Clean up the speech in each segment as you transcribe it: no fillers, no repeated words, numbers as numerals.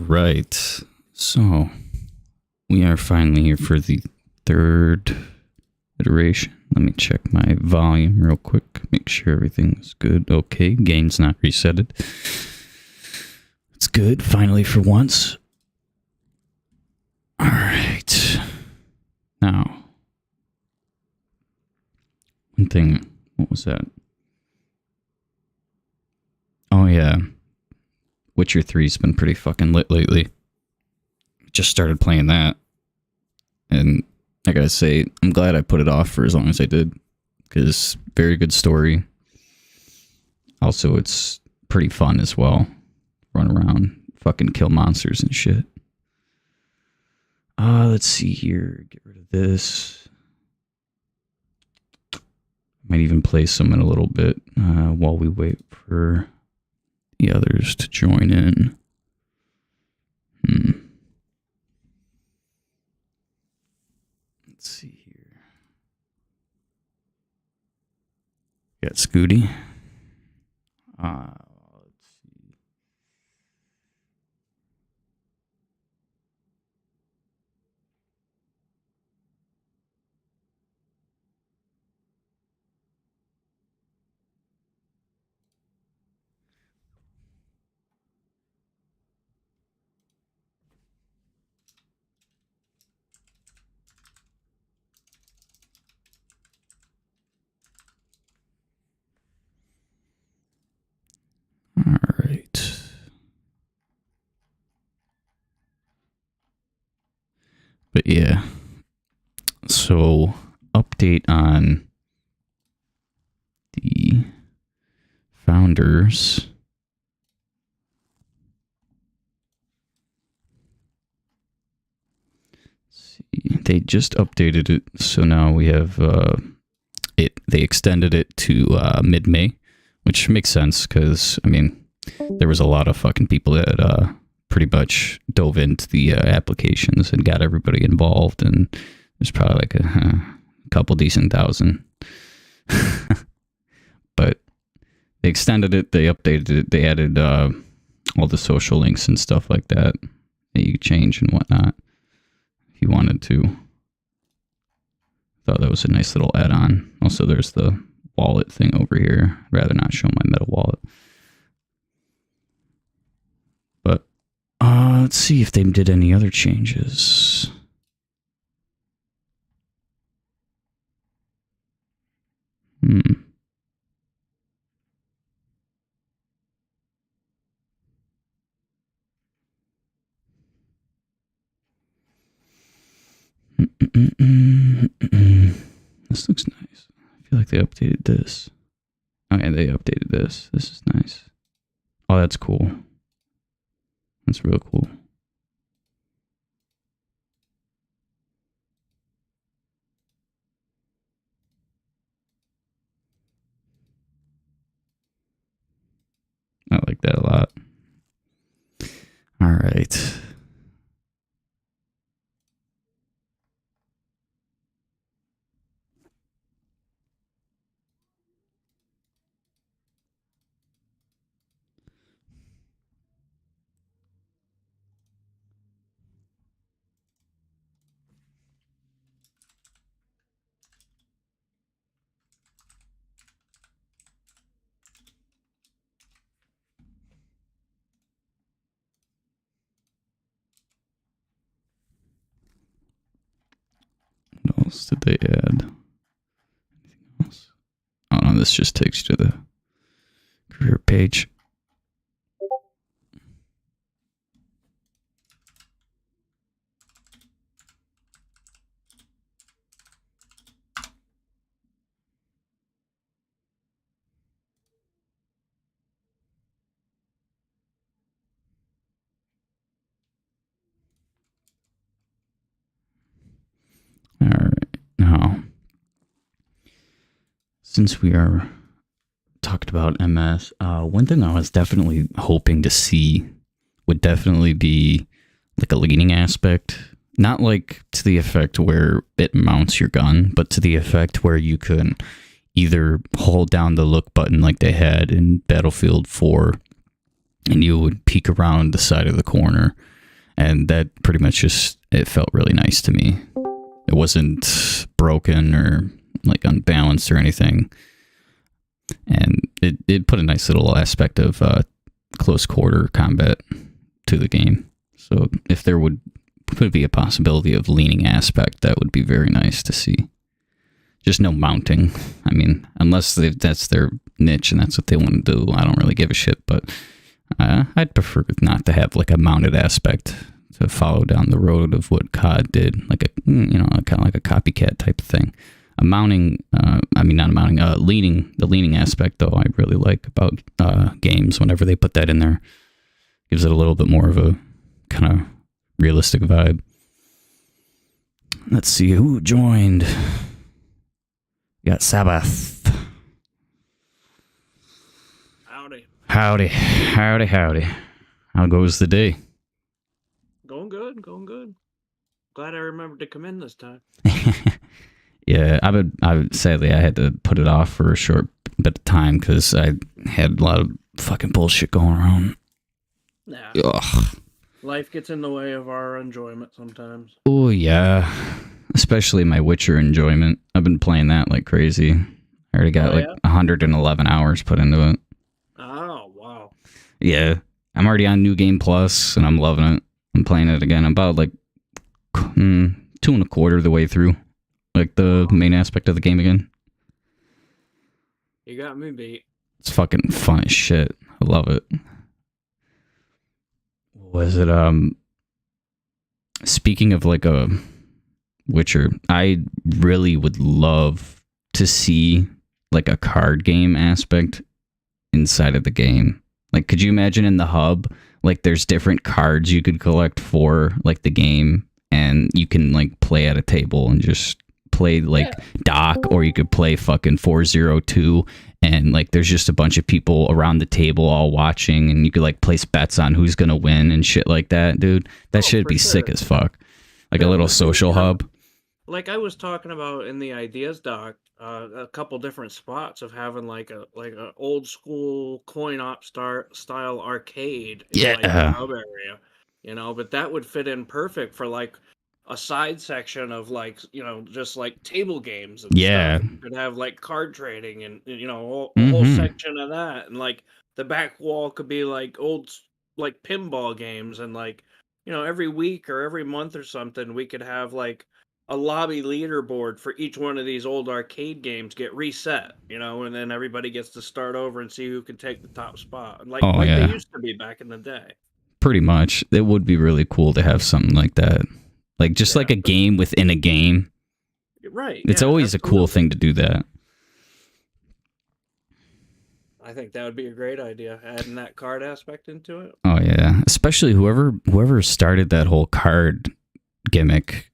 right. So we are finally here for the third iteration. Let me check my volume real quick. Make sure everything's good. Okay, gain's not resetted. It's good, finally for once. All right. Now, one thing, what was that? Oh yeah, Witcher 3's been pretty fucking lit lately. Just started playing that. And I gotta say, I'm glad I put it off for as long as I did. Because very good story. Also, it's pretty fun as well. Run around, fucking kill monsters and shit. Let's see here. Get rid of this. Might even play some in a little bit while we wait for the others to join in. Let's see here. Got Scooty. Let's see. All right. But yeah. So, update on the founders. Let's see. They just updated it, so now we have it. They extended it to mid-May, which makes sense because I mean there was a lot of fucking people that pretty much dove into the applications and got everybody involved, and there's probably like a couple decent thousand. But they extended it, they updated it, they added all the social links and stuff like that you could change and whatnot if you wanted to. Thought that was a nice little add-on. Also, there's the wallet thing over here. I'd rather not show my Meta wallet. But let's see if they did any other changes. This looks nice. I feel like they updated this. Oh yeah, they updated this. This is nice. Oh, that's cool. That's real cool. I like that a lot. All right. What else did they add? Anything else? Oh no, this just takes you to the career page. All right, now, since we are talked about MS, one thing I was definitely hoping to see would definitely be like a leaning aspect. Not like to the effect where it mounts your gun, but to the effect where you can either hold down the look button like they had in Battlefield 4, and you would peek around the side of the corner, And that pretty much it felt really nice to me. It wasn't broken or like unbalanced or anything. And it put a nice little aspect of close quarter combat to the game. So if there would be a possibility of leaning aspect, that would be very nice to see. Just no mounting. I mean, unless that's their niche and that's what they want to do, I don't really give a shit. But I'd prefer not to have like a mounted aspect to follow down the road of what COD did, like kind of like a copycat type of thing. Leaning, the leaning aspect though, I really like about games. Whenever they put that in there, gives it a little bit more of a kind of realistic vibe. Let's see who joined. We got Sabbath. Howdy. How goes the day? Going good. Glad I remembered to come in this time. Yeah, sadly I had to put it off for a short bit of time because I had a lot of fucking bullshit going around. Yeah. Ugh. Life gets in the way of our enjoyment sometimes. Oh yeah, especially my Witcher enjoyment. I've been playing that like crazy. I already got 111 hours put into it. Oh wow. Yeah, I'm already on New Game Plus and I'm loving it. I'm playing it again. I'm about like 2.25 the way through. Like the main aspect of the game again. You got me beat. It's fucking fun as shit. I love it. Was it speaking of like a Witcher, I really would love to see like a card game aspect inside of the game. Like, could you imagine in the hub, like there's different cards you could collect for like the game, and you can like play at a table and just play like Doc, or you could play fucking 402, and like there's just a bunch of people around the table all watching, and you could like place bets on who's gonna win and shit like that, dude. That should be sick as fuck. Like a little social hub. Like I was talking about in the ideas doc, a couple different spots of having like a old school coin op style arcade in like the hub area, but that would fit in perfect for like a side section of like just like table games and stuff. You could have like card trading and a whole section of that, and like the back wall could be like old like pinball games, and like every week or every month or something we could have like a lobby leaderboard for each one of these old arcade games get reset, and then everybody gets to start over and see who can take the top spot, like they used to be back in the day. Pretty much. It would be really cool to have something like that. Like just like a game within a game. Right. It's always a cool thing to do that. I think that would be a great idea, adding that card aspect into it. Oh yeah, especially whoever started that whole card gimmick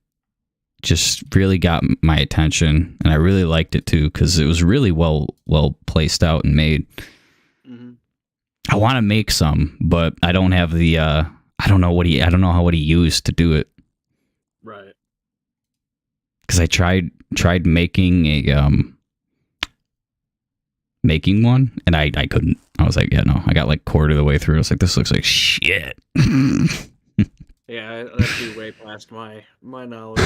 just really got my attention, and I really liked it too because it was really well placed out and made. Mm-hmm. I want to make some, but I don't have the I don't know what he used to do it. Right. Because I tried making a making one, and I couldn't. I was like, yeah, no. I got like quarter of the way through. I was like, this looks like shit. Yeah, that'd be way past my knowledge.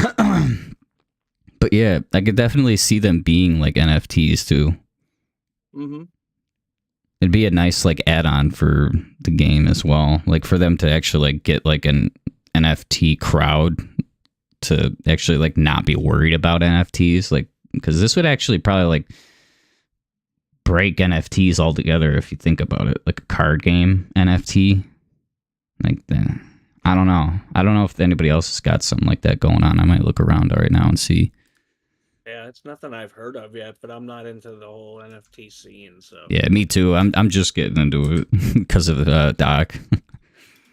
But yeah, I could definitely see them being like NFTs too. Mm-hmm. It'd be a nice like add-on for the game as well. Like for them to actually like get like an NFT crowd to actually like not be worried about NFTs, like because this would actually probably like break NFTs altogether if you think about it, like a card game NFT. Like that. I don't know if anybody else has got something like that going on. I might look around right now and see. Yeah, it's nothing I've heard of yet, but I'm not into the whole NFT scene, so. Yeah, me too. I'm just getting into it because of Doc.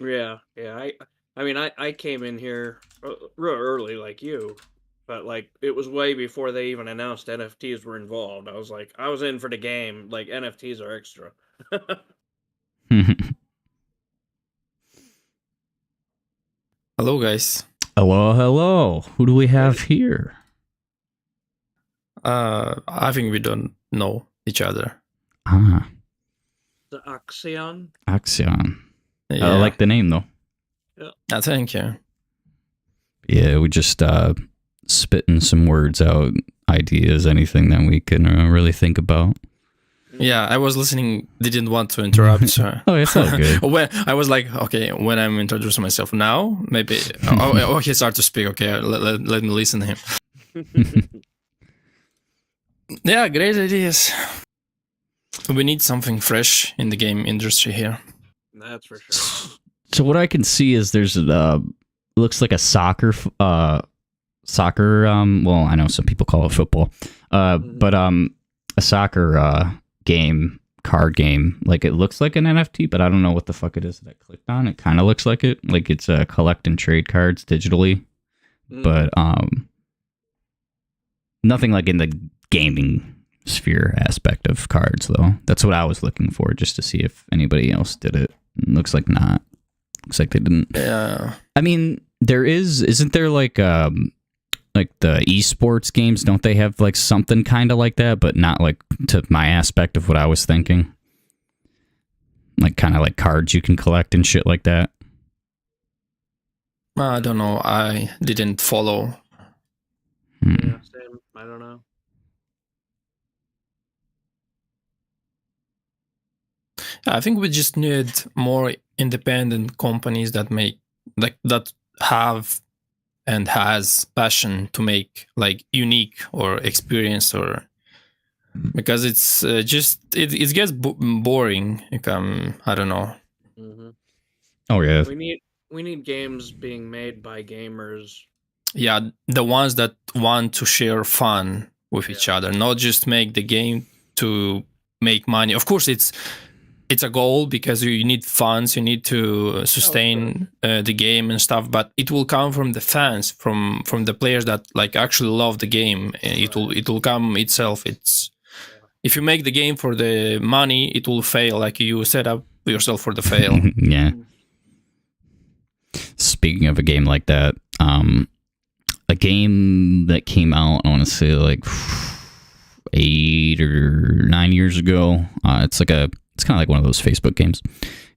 Yeah. I mean, I came in here real early like you, but like it was way before they even announced NFTs were involved. I was in for the game. Like NFTs are extra. Hello, guys. Hello. Who do we have here? I think we don't know each other. The Axion. Axion. Yeah. I like the name though. Thank you. Yeah, we just spitting some words out, ideas, anything that we can really think about. Yeah, I was listening. Didn't want to interrupt. So. Oh, it's all good. When I was like, okay, when I'm introducing myself now, maybe. He started to speak. Okay, let me listen to him. Yeah, great ideas. We need something fresh in the game industry here. That's for sure. So what I can see is there's looks like a soccer. Well, I know some people call it football. But a soccer card game. Like it looks like an NFT, but I don't know what the fuck it is that I clicked on. It kind of looks like it. Like it's collect and trade cards digitally, but nothing like in the gaming sphere aspect of cards though. That's what I was looking for, just to see if anybody else did it. Looks like not. Looks like they didn't. Yeah. I mean, isn't there like the esports games, don't they have like something kind of like that, but not like to my aspect of what I was thinking? Like kind of like cards you can collect and shit like that. I don't know. I didn't follow. Yeah, same. I don't know. I think we just need more independent companies that make that have and has passion to make like unique or experience, or because it's just it gets boring. Like, I don't know. Oh yeah. We need games being made by gamers. Yeah, the ones that want to share fun with each other, not just make the game to make money. Of course, it's a goal because you need funds, you need to sustain the game and stuff, but it will come from the fans, from the players that like actually love the game. It will come itself. If you make the game for the money, it will fail. Like you set up yourself for the fail. Yeah. Speaking of a game like that, a game that came out, I want to say like 8 or 9 years ago. It's kind of like one of those Facebook games.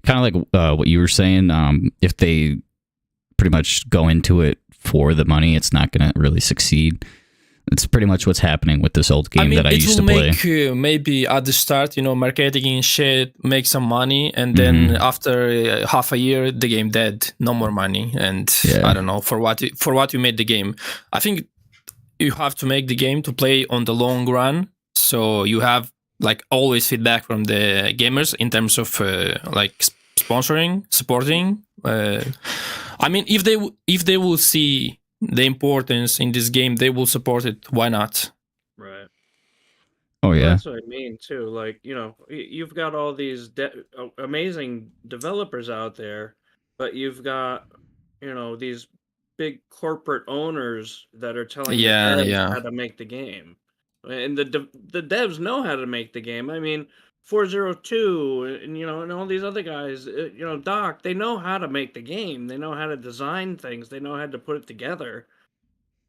Kind of like what you were saying. If they pretty much go into it for the money, it's not going to really succeed. It's pretty much what's happening with this old game that I used to play. It will make maybe at the start, marketing and shit, make some money, and then after half a year, the game dead, no more money, and I don't know for what you made the game. I think you have to make the game to play on the long run, so you have like always feedback from the gamers in terms of like sponsoring, supporting. I mean, if they will see the importance in this game, they will support it. Why not? Right. Oh yeah. That's what I mean too. Like, you've got all these amazing developers out there, but you've got, these big corporate owners that are telling the devs how to make the game. And the devs know how to make the game. I mean, 402 and all these other guys, Doc, they know how to make the game. They know how to design things. They know how to put it together.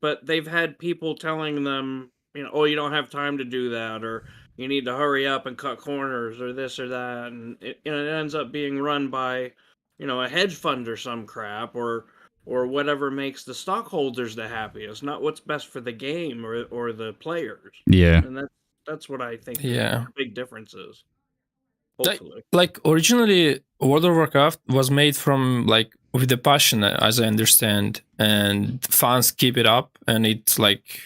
But they've had people telling them, oh, you don't have time to do that, or you need to hurry up and cut corners, or this or that, and it ends up being run by, a hedge fund or some crap, or whatever makes the stockholders the happiest, not what's best for the game or the players. Yeah. And that's what I think the big difference is. Hopefully. Like originally, World of Warcraft was made from like with the passion, as I understand, and fans keep it up, and it's like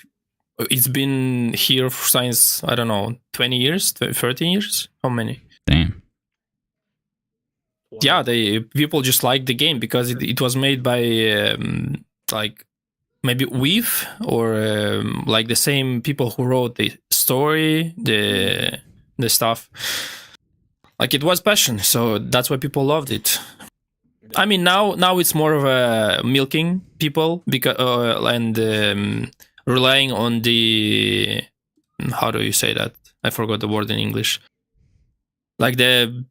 it's been here since, I don't know, 20 years, 13 years. How many? Damn. Wow. Yeah, people just like the game because it was made by like maybe Weave or like the same people who wrote the story, the stuff. Like it was passion, so that's why people loved it. I mean, now it's more of a milking people because and relying on the, how do you say that? I forgot the word in English. Like the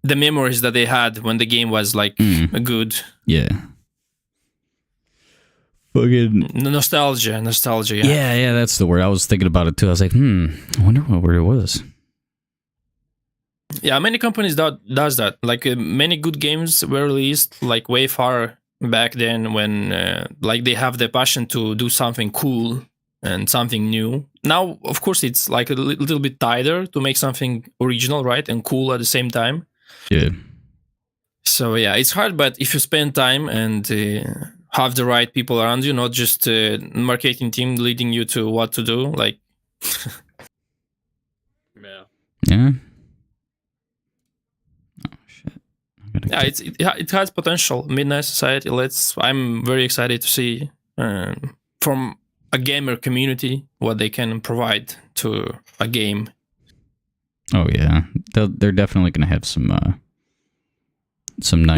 memories that they had when the game was like good. Yeah. Fucking nostalgia. Yeah, that's the word. I was thinking about it too. I was like, I wonder what word it was. Yeah, many companies does that. Like many good games were released like way far back then when like they have the passion to do something cool and something new. Now, of course, it's like a little bit tighter to make something original, right, and cool at the same time. Yeah. So yeah, it's hard, but if you spend time and have the right people around you, not just marketing team leading you to what to do, like. Yeah. Yeah. Oh shit. Yeah, it has potential. Midnight Society. I'm very excited to see from a gamer community what they can provide to a game. Oh yeah, they're definitely gonna have some nice.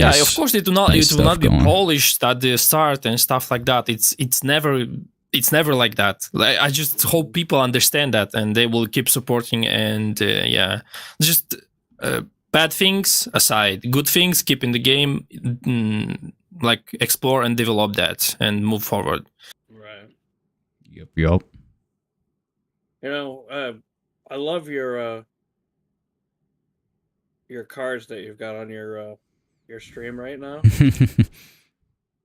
Yeah, of course it will not be going. polished at the start and stuff like that. It's never like that. Like, I just hope people understand that and they will keep supporting. And yeah, just bad things aside, good things keep in the game. Like explore and develop that and move forward. Right. Yep. You know, I love your cards that you've got on your stream right now.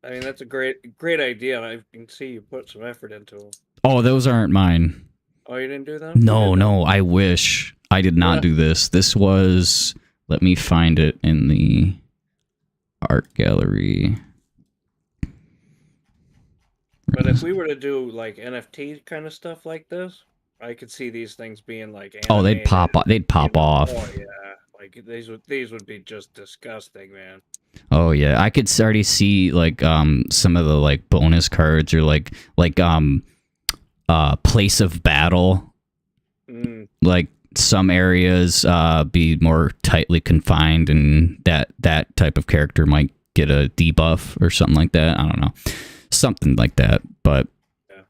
I mean, that's a great idea. I can see you put some effort into them. Oh, those aren't mine. Oh, you didn't do them? No. I wish I did not do this. This was. Let me find it in the art gallery. But if we were to do like NFT kind of stuff like this, I could see these things being like animated. Oh, they'd pop off. Oh yeah, like these would be just disgusting, man. Oh yeah, I could already see like some of the like bonus cards or like place of battle. Like some areas be more tightly confined, and that type of character might get a debuff or something like that. I don't know. Something like that, but yeah,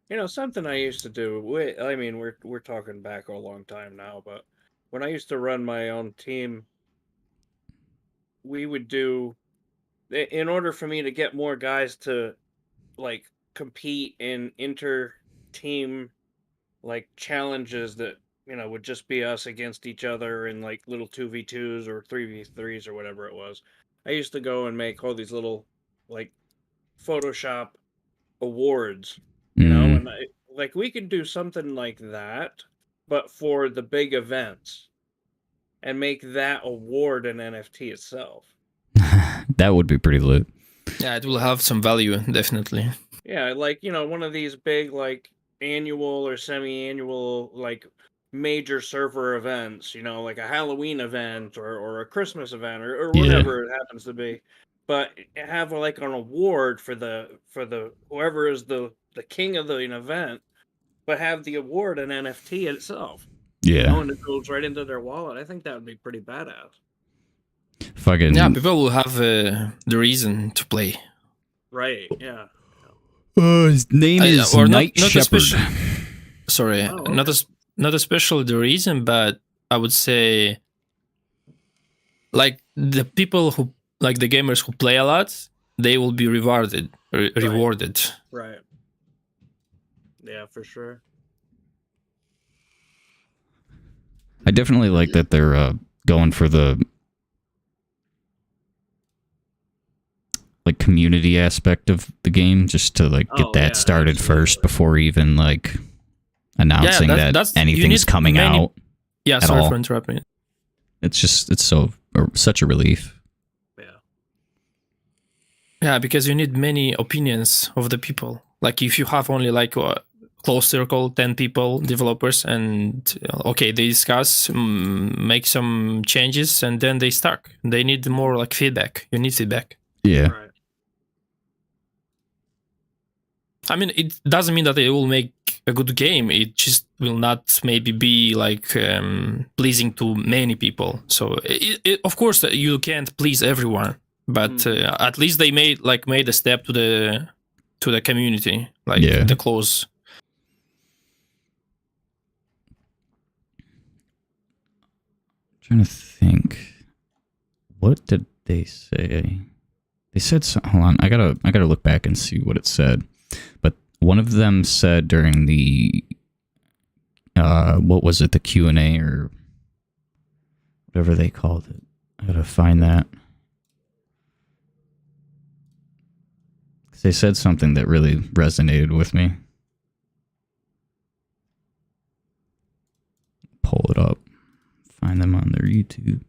you know, something I used to do. I mean, we're talking back a long time now, but when I used to run my own team, we would do, in order for me to get more guys to like compete in inter-team like challenges that, you know, would just be us against each other in like little 2v2s or 3v3s or whatever it was. I used to go and make all these little like Photoshop awards, you know, and like we could do something like that, but for the big events, and make that award an NFT itself. That would be pretty lit. Yeah, it will have some value, definitely. Yeah, like, you know, one of these big like annual or semi-annual like major server events, you know, like a Halloween event or a Christmas event or whatever it happens to be. But have like an award for the whoever is the king of the event, but have the award an NFT itself. Yeah, you know, and it goes right into their wallet. I think that would be pretty badass. Fucking yeah, people will have the reason to play. Right. Yeah. His name is Night Shepherd. Sorry, not especially the reason, but I would say like the people who, like the gamers who play a lot, they will be rewarded. Right. Yeah, for sure. I definitely like that they're going for the like community aspect of the game, just to like get that started first before even like announcing that anything's coming out. Yeah, sorry for interrupting. It's such a relief. Yeah, because you need many opinions of the people. Like if you have only like a close circle, 10 people, developers, and they discuss, make some changes, and then they start. They need more like feedback. You need feedback. Yeah. Right. I mean, it doesn't mean that it will make a good game. It just will not maybe be like pleasing to many people. So of course you can't please everyone, but at least they made a step to the community, the close. I'm trying to think. What did they say? They said something. Hold on, I gotta look back and see what it said. But one of them said during the what was it, the Q&A or whatever they called it. I gotta find that. They said something that really resonated with me. Pull it up. Find them on their YouTube.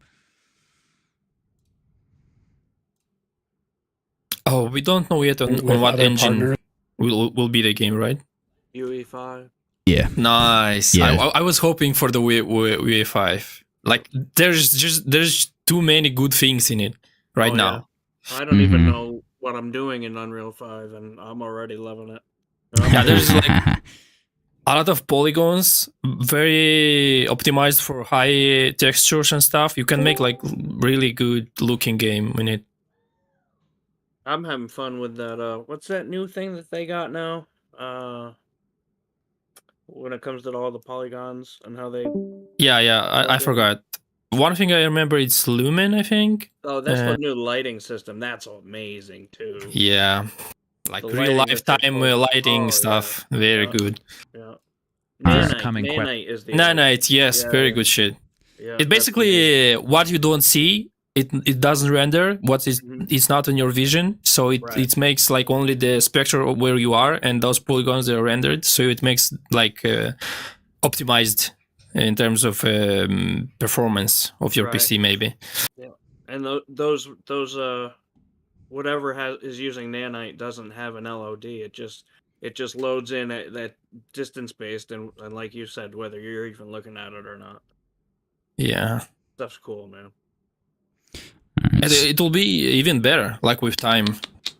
Oh, we don't know yet on what engine will be the game, right? UE5. Yeah. Nice. Yeah. I was hoping for the UE5. Like, there's too many good things in it right now. Yeah. I don't even know what I'm doing in Unreal 5, and I'm already loving it. Yeah, there's like a lot of polygons, very optimized for high textures and stuff. You can make like really good looking game in it. I'm having fun with that. What's that new thing that they got now? When it comes to all the polygons and how they... Yeah, I forgot. One thing I remember, it's Lumen, I think. Oh, that's the new lighting system. That's amazing, too. Yeah. Like real lifetime lighting stuff. Yeah. Very good. Yeah. Nanite is the... Nanite, yes. Very good shit. Yeah, it basically, what you don't see, it doesn't render what is it's not in your vision, so it makes like only the spectrum of where you are, and those polygons are rendered, so it makes like optimized in terms of performance of your PC maybe. Yeah, and those whatever is using Nanite doesn't have an LOD. It just loads in at that distance based, and like you said, whether you're even looking at it or not. Yeah, stuff's cool, man. And it will be even better, like with time.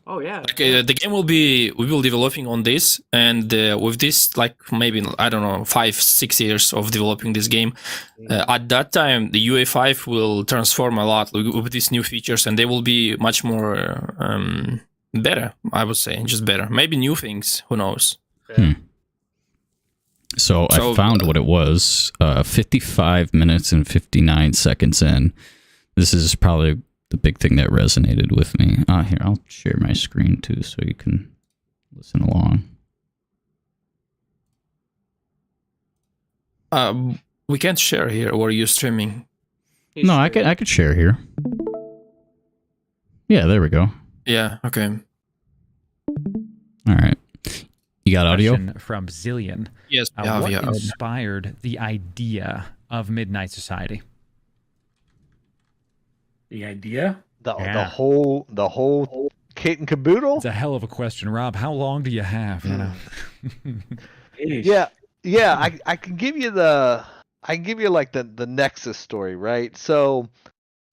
Oh yeah. Like the game we will developing on this, and with this, like maybe I don't know 5-6 years of developing this game. At that time, the UE5 will transform a lot with these new features, and they will be much more better. I would say just better. Maybe new things. Who knows? Yeah. So I found what it was. 55 minutes and 59 seconds in. This is probably the big thing that resonated with me. Here, I'll share my screen too so you can listen along. We can't share here, or are you streaming? No, I could share here. Yeah, there we go. Yeah, okay. All right. You got audio? From Zillion. Yes. What inspired the idea of Midnight Society? The idea? The whole kit and caboodle? It's a hell of a question, Rob. How long do you have? You know? Yeah. I can give you like the Nexus story, right? So,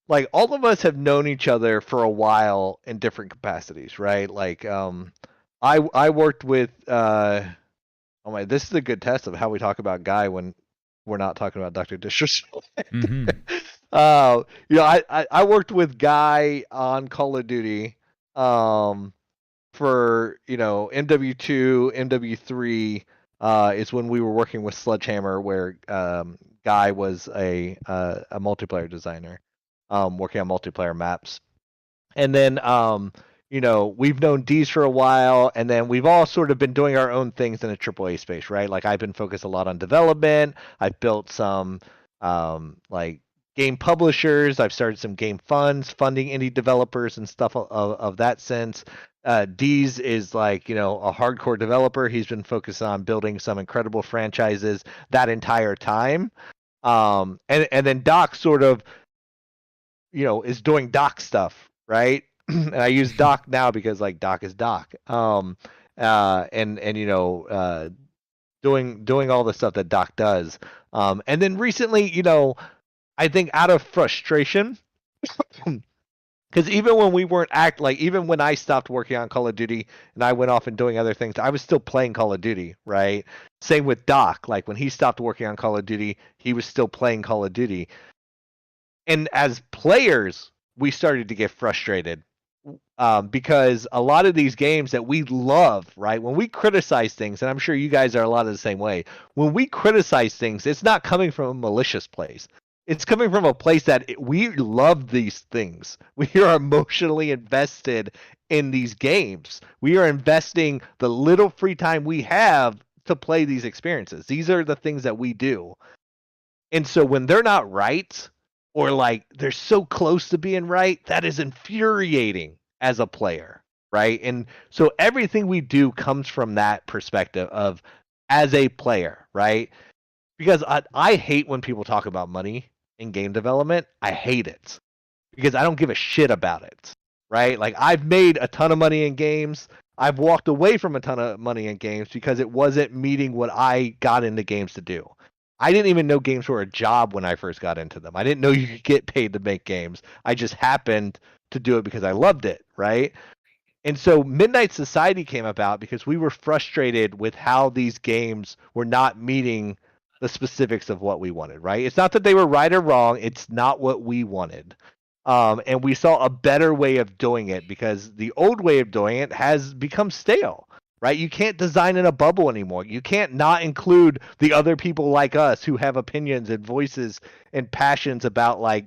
like, all of us have known each other for a while in different capacities, right? Like, I worked with this is a good test of how we talk about Guy when we're not talking about Dr. Disrespect. Mm-hmm. I worked with Guy on Call of Duty for MW2, MW3 is when we were working with Sledgehammer, where Guy was a multiplayer designer working on multiplayer maps. And then we've known D's for a while, and then we've all sort of been doing our own things in the AAA space, right? Like, I've been focused a lot on development. I've built some like game publishers. I've started some game funds, funding indie developers and stuff of that sense. D's is like, a hardcore developer. He's been focused on building some incredible franchises that entire time. And then Doc sort of, is doing Doc stuff, right? And I use Doc now because, like, Doc is Doc. Doing all the stuff that Doc does. And then recently, I think out of frustration, because even when we weren't even when I stopped working on Call of Duty and I went off and doing other things, I was still playing Call of Duty, right? Same with Doc. Like, when he stopped working on Call of Duty, he was still playing Call of Duty. And as players, we started to get frustrated. Because a lot of these games that we love, right? When we criticize things, and I'm sure you guys are a lot of the same way, when we criticize things, it's not coming from a malicious place. It's coming from a place that we love these things. We are emotionally invested in these games. We are investing the little free time we have to play these experiences. These are the things that we do. And so when they're not right, or like they're so close to being right, that is infuriating as a player. right? And so everything we do comes from that perspective of as a player, right? Because I hate when people talk about money in game development. I hate it because I don't give a shit about it, right? Like I've made a ton of money in games. I've walked away from a ton of money in games because it wasn't meeting what I got into games to do. I didn't even know games were a job when I first got into them. I didn't know you could get paid to make games. I just happened to do it because I loved it, right? And so Midnight Society came about because we were frustrated with how these games were not meeting the specifics of what we wanted, right? It's not that they were right or wrong, it's not what we wanted. And we saw a better way of doing it because the old way of doing it has become stale, right? You can't design in a bubble anymore. You can't not include the other people like us who have opinions and voices and passions about like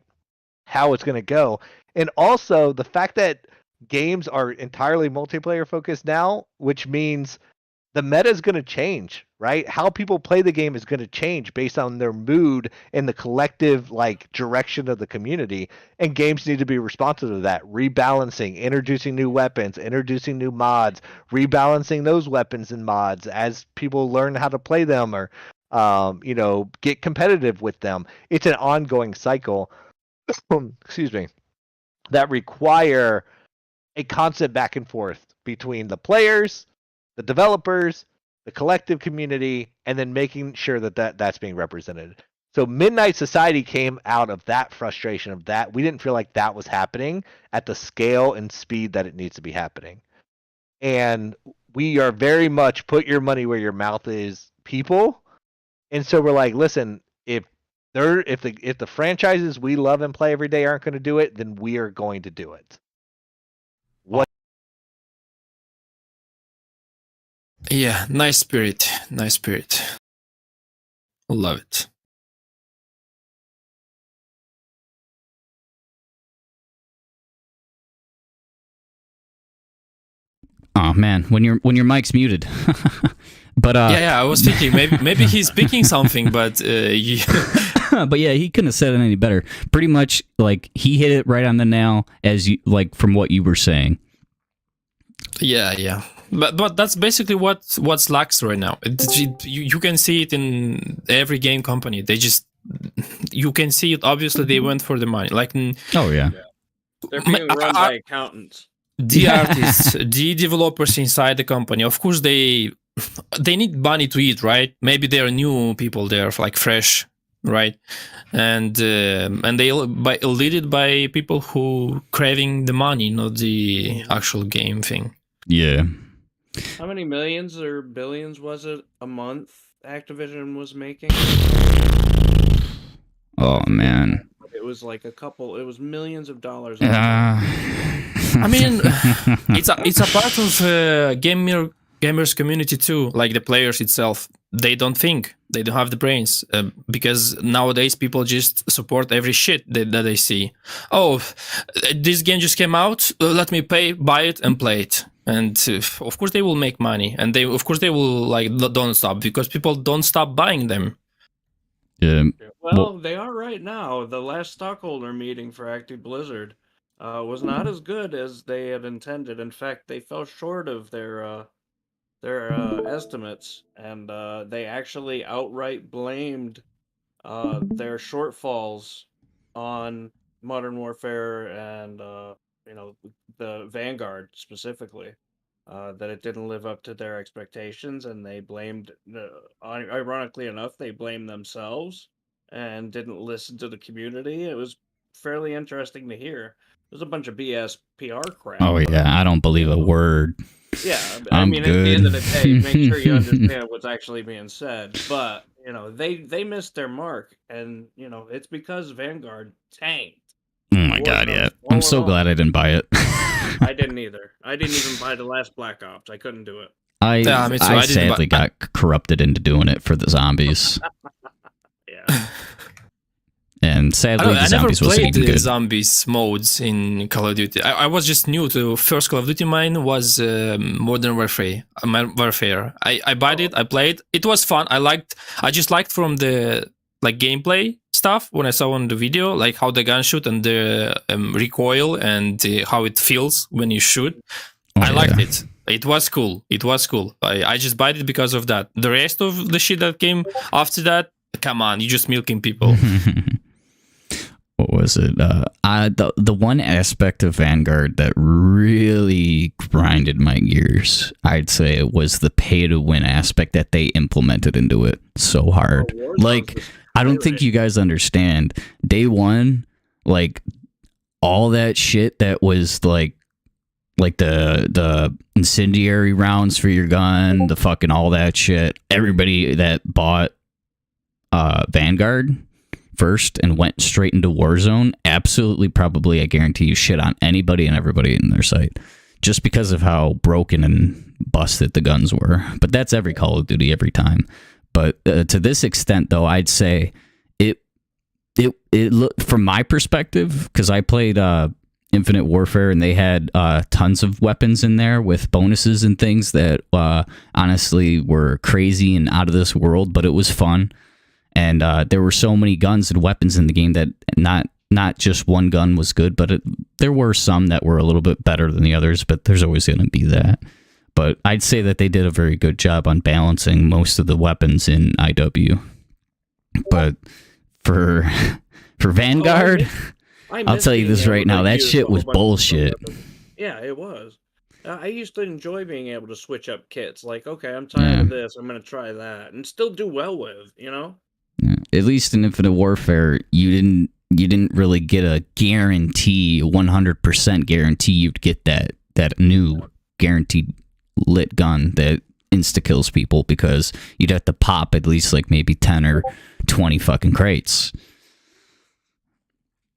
how it's going to go. And also the fact that games are entirely multiplayer focused now, which means the meta is going to change, right? How people play the game is going to change based on their mood and the collective like direction of the community, and games need to be responsive to that, rebalancing, introducing new weapons, introducing new mods, rebalancing those weapons and mods as people learn how to play them or get competitive with them. It's an ongoing cycle excuse me, that require a constant back and forth between the players, the developers, the collective community, and then making sure that's being represented. So Midnight Society came out of that frustration of that. We didn't feel like that was happening at the scale and speed that it needs to be happening. And we are very much put your money where your mouth is people. And so we're like, listen, if the franchises we love and play every day aren't going to do it, then we are going to do it. What? Yeah, nice spirit. Nice spirit. Love it. Oh man, when your mic's muted. But yeah, I was thinking maybe he's picking something, but but yeah, he couldn't have said it any better. Pretty much, like he hit it right on the nail, as you like from what you were saying. Yeah. But that's basically what's lacks right now. You can see it in every game company. You can see it. Obviously, they went for the money. Like, oh yeah, they're being run by accountants. The artists, the developers inside the company. Of course, they need money to eat, right? Maybe they're new people. They're like fresh, right? And they lead it by people who craving the money, not the actual game thing. Yeah. How many millions or billions was it a month Activision was making? Oh man. It was like it was millions of dollars. I mean, it's a part of gamers community too. Like the players itself, they don't think, they don't have the brains because nowadays people just support every shit that they see. Oh, this game just came out. Let me buy it and play it. And of course they will make money, and they will like don't stop because people don't stop buying them. Yeah. Well, they are right now. The last stockholder meeting for Active Blizzard was not as good as they had intended. In fact, they fell short of their estimates, and they actually outright blamed their shortfalls on Modern Warfare and the Vanguard specifically. That it didn't live up to their expectations, and they blamed, ironically enough, they blamed themselves and didn't listen to the community. It was fairly interesting to hear. There's a bunch of BS PR crap. Oh yeah, I don't believe a word. Yeah, I mean, good. At the end of the day, make sure you understand what's actually being said. But they missed their mark, and it's because Vanguard tanked. Oh my god, yeah. I'm so glad I didn't buy it. I didn't either. I didn't even buy the last Black Ops. I couldn't do it. I sadly got corrupted into doing it for the zombies. Yeah. And sadly, the zombies wasn't even good. I never played the zombies modes in Call of Duty. I was just new to first Call of Duty. Mine was Modern Warfare. I bought it. I played. It was fun. I just liked from the gameplay stuff when I saw on the video, like how the gun shoot and the recoil and how it feels when you shoot. I liked it. It was cool. I just bought it because of that. The rest of the shit that came after that, come on, you're just milking people. What was it? The one aspect of Vanguard that really grinded my gears, I'd say, was the pay-to-win aspect that they implemented into it so hard. Like, I don't think you guys understand. Day one, like, all that shit that was like the incendiary rounds for your gun, the fucking all that shit. Everybody that bought Vanguard first and went straight into Warzone, absolutely, probably, I guarantee you, shit on anybody and everybody in their site, just because of how broken and busted the guns were. But that's every Call of Duty every time. But to this extent, though, I'd say it looked, from my perspective, because I played Infinite Warfare and they had tons of weapons in there with bonuses and things that honestly were crazy and out of this world, but it was fun. And there were so many guns and weapons in the game that not just one gun was good, but there were some that were a little bit better than the others, but there's always going to be that. But I'd say that they did a very good job on balancing most of the weapons in IW. But for Vanguard, I'll tell you this right now, that shit was bullshit. Yeah, it was. I used to enjoy being able to switch up kits. Like, okay, I'm tired of this, I'm going to try that, and still do well with, you know? Yeah. At least in Infinite Warfare, you didn't really get a guarantee, 100% guarantee you'd get that new guaranteed lit gun that insta-kills people, because you'd have to pop at least like maybe 10 or 20 fucking crates.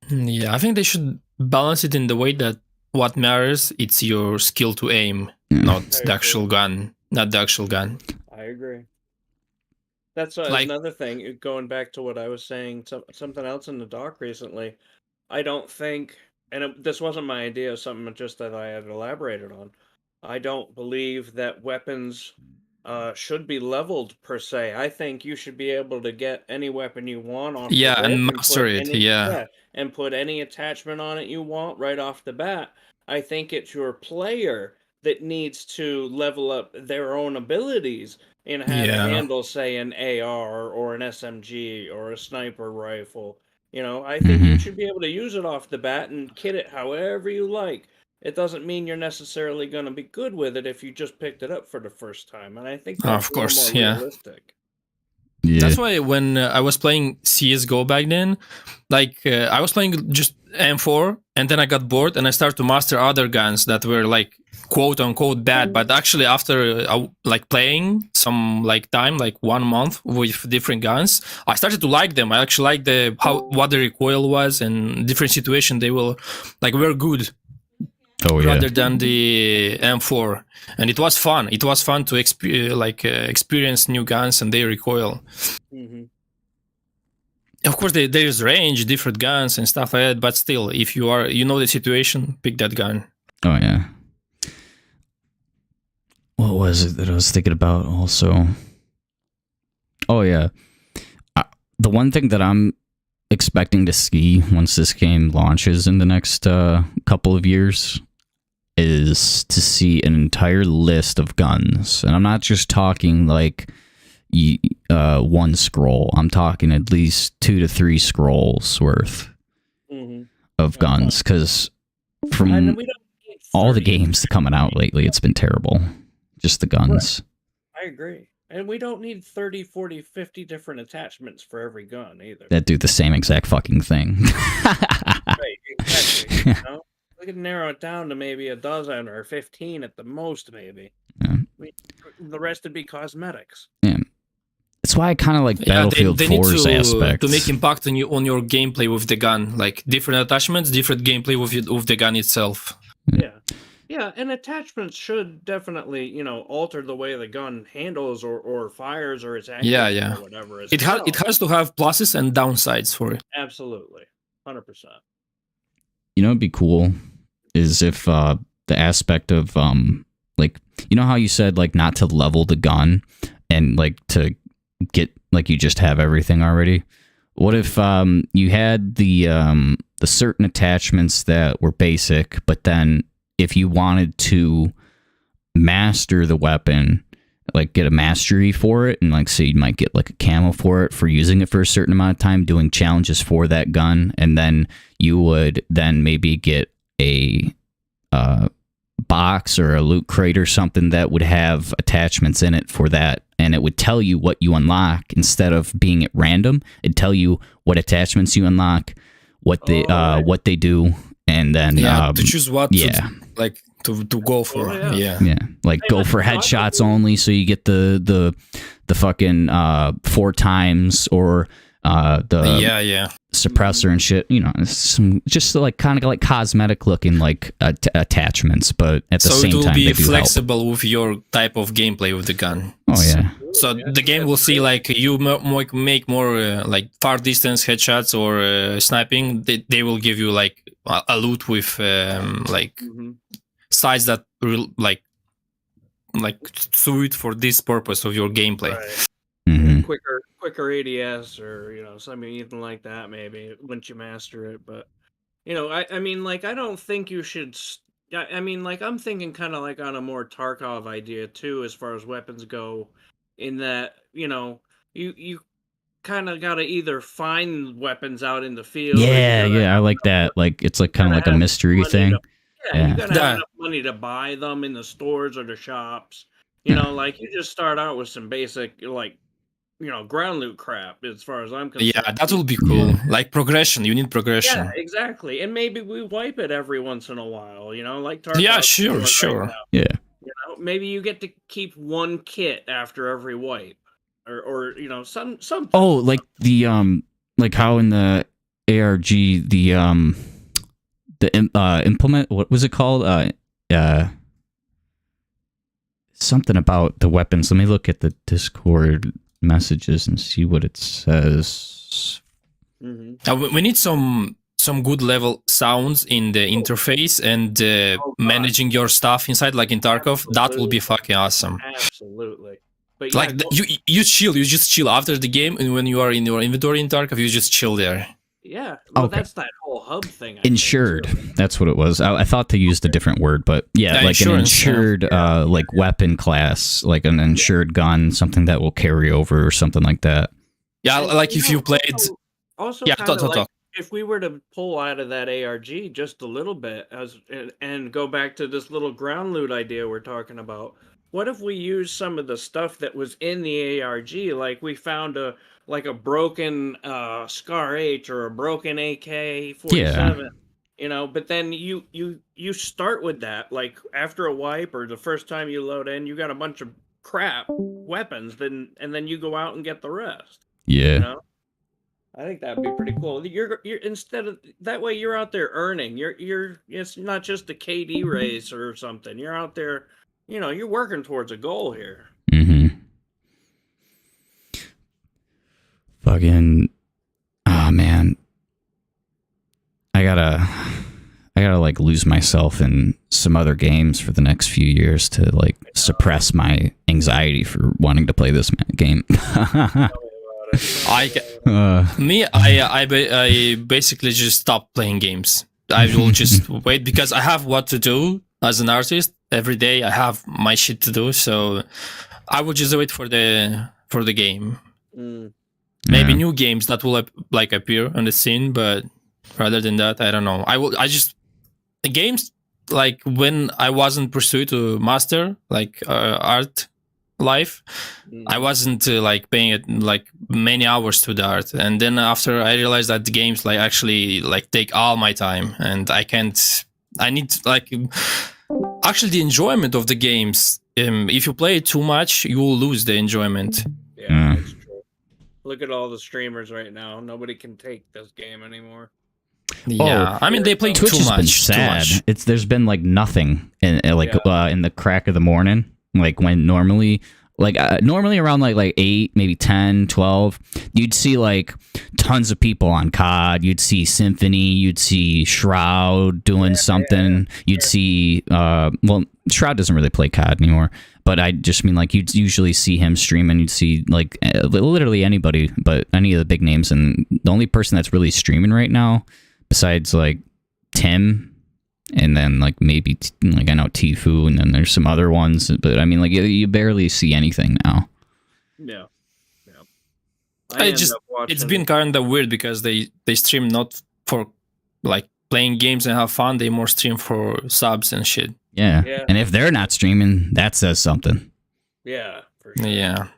Yeah, I think they should balance it in the way that what matters, it's your skill to aim, not the actual gun. I agree. That's another thing, going back to what I was saying, something else in the doc recently. I don't think, and this wasn't my idea, something just that I had elaborated on. I don't believe that weapons should be leveled per se. I think you should be able to get any weapon you want off the rip and master it, and put any attachment on it you want right off the bat. I think it's your player that needs to level up their own abilities and how to handle, say, an AR or an SMG or a sniper rifle. You know, I think you should be able to use it off the bat and kit it however you like. It doesn't mean you're necessarily going to be good with it if you just picked it up for the first time. And I think that's more realistic. Yeah. That's why when I was playing CSGO back then, like I was playing just M4, and then I got bored and I started to master other guns that were like quote unquote bad. But actually, after like playing some like time, like 1 month with different guns, I started to like them. I actually liked what the recoil was, and different situation they were good. Rather than the M4, and it was fun. It was fun to experience new guns and their recoil. Of course, there's range, different guns and stuff like that. But still, if you know the situation, pick that gun. Oh yeah. What was it that I was thinking about also? Oh yeah, the one thing that I'm expecting to see once this game launches in the next couple of years is to see an entire list of guns. And I'm not just talking like one scroll. I'm talking at least 2 to 3 scrolls worth of guns, because from all the games coming out lately, it's been terrible. Just the guns. I agree. And we don't need 30, 40, 50 different attachments for every gun either. That do the same exact fucking thing. Right, exactly. You know? We could narrow it down to maybe a dozen or 15 at the most, maybe. Yeah. The rest would be cosmetics. Yeah. That's why I kind of like Battlefield 4's aspect. To make impact on your gameplay with the gun. Like different attachments, different gameplay with the gun itself. Yeah. Yeah, and attachments should definitely, alter the way the gun handles or fires or its accuracy or whatever. It has to have pluses and downsides for it. Absolutely. 100%. It'd be cool is if the aspect of like, how you said like not to level the gun and like to get like you just have everything already. What if you had the certain attachments that were basic, but then if you wanted to master the weapon, like get a mastery for it, and like say you might get like a camo for it for using it for a certain amount of time, doing challenges for that gun, and then you would then maybe get a box or a loot crate or something that would have attachments in it for that, and it would tell you what you unlock instead of being at random. It'd tell you what attachments you unlock, what they do, and then to choose what to go for. Like go for headshots only, so you get the fucking 4 times, or the suppressor and shit, you know, some just like kind of like cosmetic looking like attachments, but at the same time it will be they do flexible help. with your type of gameplay with the gun. Oh yeah. So the game will see like you make more like far distance headshots or sniping. They will give you like a loot with size that will like suit for this purpose of your gameplay. Right. Mm-hmm. Quicker ADS, or you know, something even like that, maybe once you master it. But you know, I mean, like, I don't think you should. I mean, like, I'm thinking kind of like on a more Tarkov idea too, as far as weapons go. In that, you know, you kind of got to either find weapons out in the field. Yeah, I like that. Like it's like kind of like a mystery thing. You gotta have enough money to buy them in the stores or the shops. You know, like you just start out with some basic like, you know, ground loot crap, as far as I'm concerned. Yeah, that will be cool. Like progression, you need progression. Yeah, exactly. And maybe we wipe it every once in a while, you know, like Tarkov. Yeah, sure. Right, yeah. You know, maybe you get to keep one kit after every wipe, or you know, something. Oh, like the like how in the ARG the implement, what was it called? Something about the weapons. Let me look at the Discord messages and see what it says. Mm-hmm. We need some good level sounds in the interface, and managing your stuff inside, like in Tarkov. Absolutely. That will be fucking awesome. Absolutely. But like you just chill after the game, and when you are in your inventory in Tarkov, you just chill there. Yeah, well, that's that whole hub thing. Insured. That's what it was. I thought they used a different word, but yeah, like an insured, like weapon class, like an insured gun, something that will carry over or something like that. Yeah, and, like if you played. Also, yeah, talk. If we were to pull out of that ARG just a little bit, and go back to this little ground loot idea we're talking about, what if we use some of the stuff that was in the ARG? Like we found a broken Scar H or a broken AK-47, you know. But then you start with that, like after a wipe or the first time you load in, you got a bunch of crap weapons, and then you go out and get the rest. Yeah. You know? I think that'd be pretty cool. You're instead of that way, you're out there earning. It's not just a KD race or something. You're out there, you know, you're working towards a goal here. Mm-hmm. Fucking, oh man, I gotta like lose myself in some other games for the next few years to like suppress my anxiety for wanting to play this game. I basically just stopped playing games. I will just wait because I have what to do as an artist every day. I have my shit to do, so I will just wait for the game. Maybe new games that will like appear on the scene, but rather than that, I don't know. Games like when I wasn't pursued to master like art life, I wasn't like paying it like many hours to the art, and then after I realized that the games like actually like take all my time, and I need like actually the enjoyment of the games. If you play it too much, you will lose the enjoyment. Yeah, that's true. Look at all the streamers right now. Nobody can take this game anymore. Yeah, I mean they play Twitch too has much. Been sad. There's been like nothing in in the crack of the morning. Like when normally around like 8, maybe 10, 12, you'd see like tons of people on COD. You'd see Symphony, you'd see Shroud doing something. You'd see, Shroud doesn't really play COD anymore, but I just mean like you'd usually see him streaming. You'd see like literally anybody, but any of the big names. And the only person that's really streaming right now, besides like Tim and then like maybe like I know Tfue, and then there's some other ones, but I mean like you barely see anything now. Yeah. It's been kind of weird because they stream not for like playing games and have fun. They more stream for subs and shit. Yeah. And if they're not streaming, that says something. Yeah, for sure. Yeah.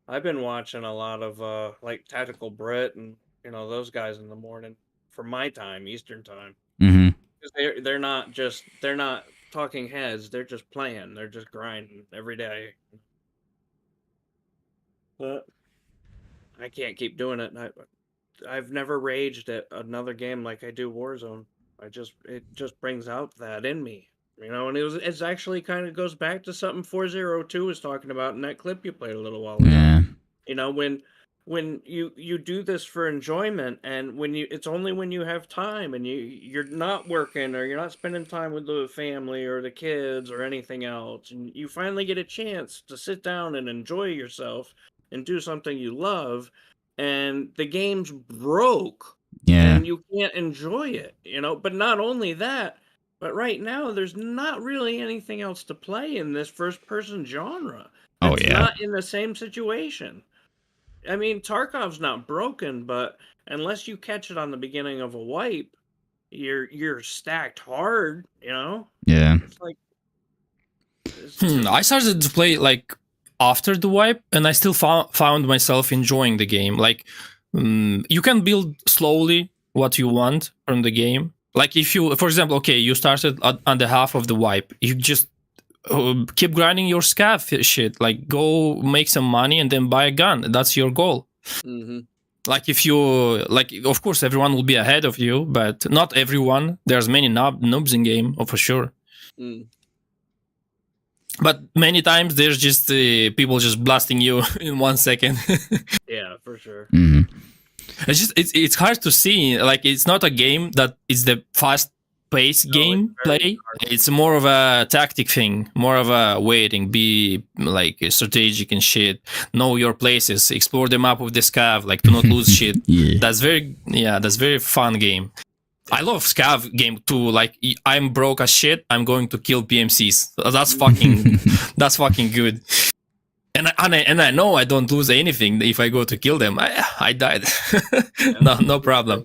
I've been watching a lot of like Tactical Brit and those guys in the morning for my time, Eastern time. Mm-hmm. They're not talking heads. They're just playing. They're just grinding every day. But I can't keep doing it. I've never raged at another game like I do Warzone. It just brings out that in me, and it's actually kind of goes back to something 402 was talking about in that clip you played a little while ago. Yeah. When you do this for enjoyment, and it's only when you have time and you're not working or you're not spending time with the family or the kids or anything else, and you finally get a chance to sit down and enjoy yourself and do something you love, and the game's broke. Yeah. And you can't enjoy it, But not only that, but right now there's not really anything else to play in this first-person genre. It's not in the same situation. I mean, Tarkov's not broken, but unless you catch it on the beginning of a wipe, you're stacked hard, Yeah. It's like I started to play like after the wipe, and I still found myself enjoying the game. Like, you can build slowly what you want from the game. Like if you, for example, okay, you started on the half of the wipe, you just keep grinding your scav shit. Like go make some money and then buy a gun. That's your goal. Mm-hmm. Like if you like, of course, everyone will be ahead of you, but not everyone. There's many noobs in game, for sure. But many times there's just people just blasting you in 1 second. Yeah, for sure. Mm-hmm. It's hard to see. Like it's not a game that is the fast-paced game play. It's more of a tactic thing, more of a waiting, be like strategic and shit. Know your places, explore the map with the scav, like to not lose shit. Yeah. That's very fun game. I love scav game too. Like I'm broke as shit. I'm going to kill PMCs. That's fucking good. And I know I don't lose anything if I go to kill them. I died. No problem.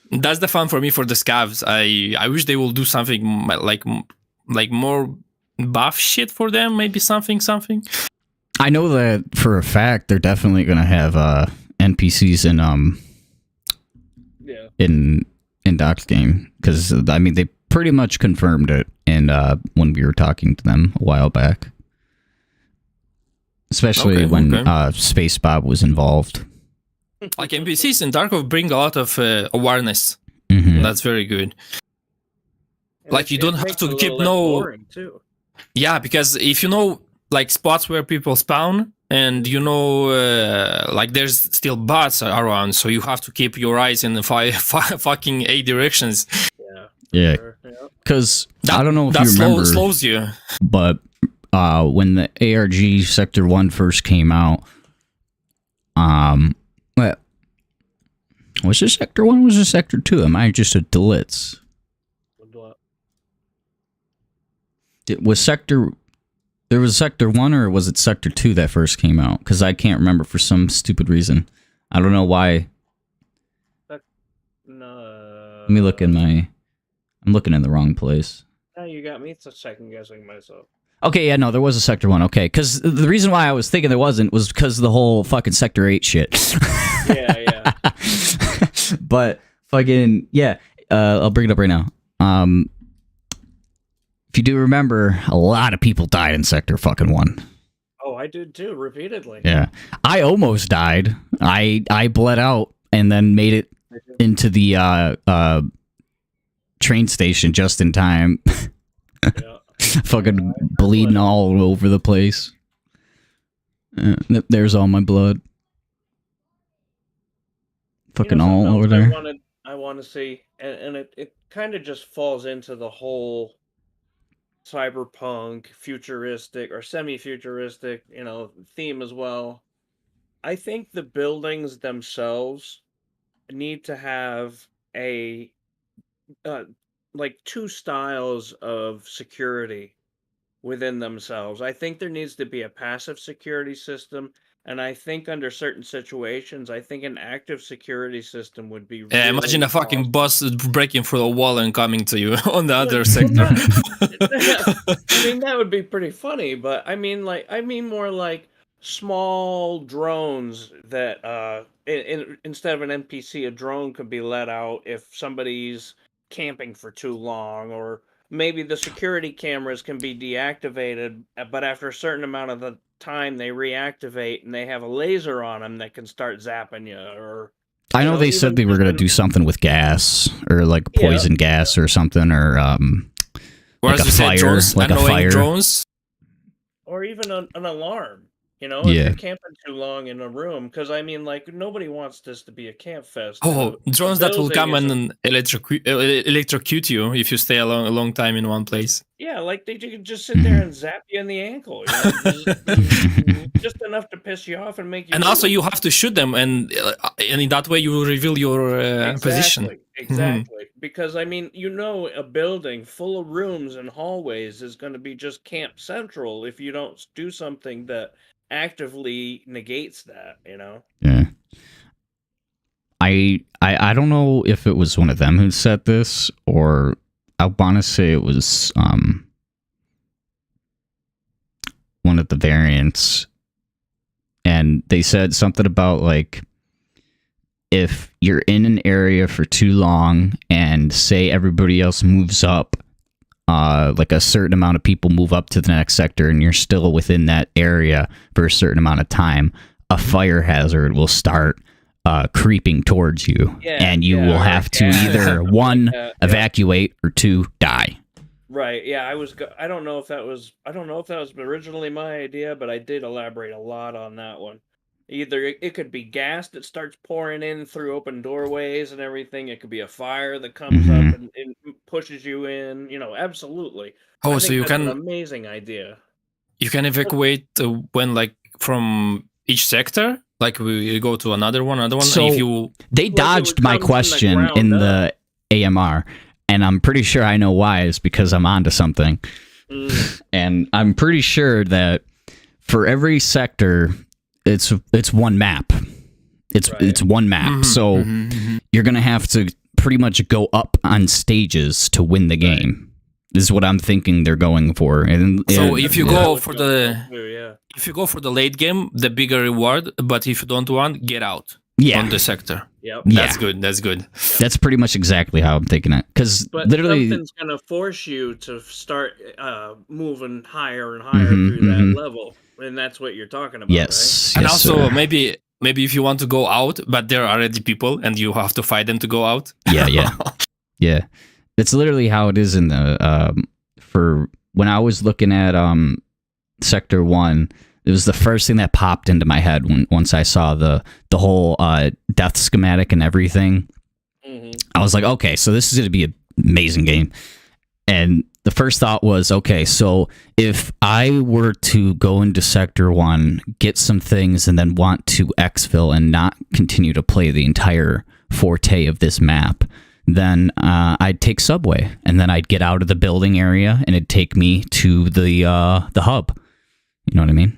That's the fun for me for the scavs. I wish they will do something like more buff shit for them. Maybe something. I know that for a fact they're definitely gonna have NPCs in Doc's game, because I mean they pretty much confirmed it in when we were talking to them a while back. Especially when Space Bob was involved. Like NPCs in Tarkov bring a lot of awareness. Mm-hmm. That's very good. And like you don't have to keep Yeah, because if you know like spots where people spawn, and like there's still bots around, so you have to keep your eyes in the fucking 8 directions. Yeah. Because I don't know if you remember, slows you. But when the ARG Sector 1 first came out, was it Sector 1 or was it Sector 2? Am I just a Delitz? There was Sector 1 or was it Sector 2 that first came out? Because I can't remember for some stupid reason. I don't know why. No. Let me look in I'm looking in the wrong place. Now you got me second guessing myself. Okay, yeah, no, there was a Sector 1, okay. Because the reason why I was thinking there wasn't was because of the whole fucking Sector 8 shit. Yeah. But fucking, yeah, I'll bring it up right now. If you do remember, a lot of people died in Sector fucking 1. Oh, I did too, repeatedly. Yeah. I almost died. I bled out and then made it into the train station just in time. Yeah. Fucking bleeding all over the place. There's all my blood. Fucking all over there. I want to see, and it kind of just falls into the whole cyberpunk, futuristic or semi-futuristic, theme as well. I think the buildings themselves need to have a like two styles of security within themselves. I think there needs to be a passive security system, and I think under certain situations, I think an active security system would be Yeah, imagine really a fucking awesome. boss breaking through a wall and coming to you on the Well, other sector. I mean, that would be pretty funny, but I mean more like small drones that, instead of an NPC, a drone could be let out if somebody's camping for too long, or maybe the security cameras can be deactivated, but after a certain amount of the time they reactivate and they have a laser on them that can start zapping you, or I know they said even they were just going to do something with gas or like yeah, poison gas or something, or like Whereas a you said fire, drones, like a annoying fire. drones. or even an alarm. If Yeah. you're camping too long in a room, because I mean, like, nobody wants this to be a camp fest. Oh, A drones that will building come is a and electrocute you if you stay a long time in one place. yeah, like they could just sit there and zap you in the ankle, just enough to piss you off and make you And also, move. you have to shoot them, and in that way, you will reveal your position. Exactly. Because I mean, a building full of rooms and hallways is going to be just Camp Central if you don't do something that actively negates that. Yeah. I don't know if it was one of them who said this, or I want to say it was one of the variants, and they said something about like, if you're in an area for too long and say everybody else moves up, like a certain amount of people move up to the next sector and you're still within that area for a certain amount of time, a fire hazard will start creeping towards you, and you will have to either one, evacuate, or two, die. Right. Yeah, I don't know if that was originally my idea, but I did elaborate a lot on that one. Either it could be gas that starts pouring in through open doorways and everything. It could be a fire that comes up and pushes you in. Absolutely. Oh, I so think you that's an can amazing idea. you can evacuate when like from each sector. Like we go to another one. So and if you they dodged my question in the AMR, and I'm pretty sure I know why. Is because I'm onto something, and I'm pretty sure that for every sector, it's one map. It's one map, so you're gonna have to pretty much go up on stages to win the game. This is what I'm thinking they're going for. And so if you go for if you go for the late game, the bigger reward. But if you don't want, get out. On the sector. Yep. That's good. That's good. That's pretty much exactly how I'm thinking it. Because literally, something's gonna force you to start moving higher and higher through that level, and that's what you're talking about. Yes. Right? And also maybe if you want to go out, but there are already people, and you have to fight them to go out. Yeah. It's literally how it is in the for when I was looking at Sector 1. It was the first thing that popped into my head once I saw the whole death schematic and everything. I was like, okay, so this is going to be an amazing game. And the first thought was, okay, so if I were to go into Sector 1, get some things, and then want to exfil and not continue to play the entire forte of this map, then I'd take subway, and then I'd get out of the building area, and it'd take me to the hub. You know what I mean?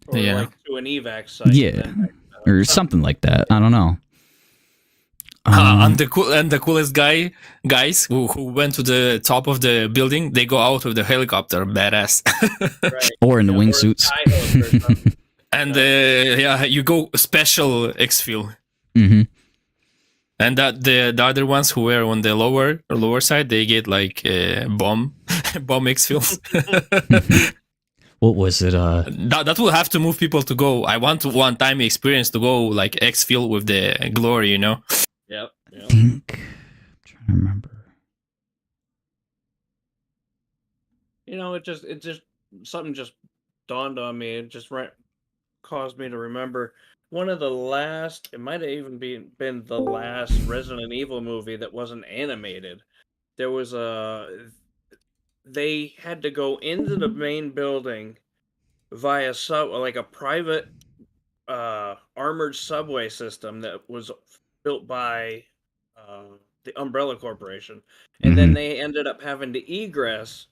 Or like to an evac site. Yeah, or something like that. I don't know. And the coolest guys who went to the top of the building, they go out with the helicopter, badass. Or in the wingsuits. And you go special exfil. And that the other ones who were on the lower side, they get like bomb exfils. What was it? That will have to move people to go. I want one-time experience to go like exfil with the glory, Yep. I think I'm trying to remember. It just something just dawned on me. It just caused me to remember one of the last. It might have even been the last Resident Evil movie that wasn't animated. There was they had to go into the main building via like a private armored subway system that was built by the Umbrella Corporation, and then they ended up having to egress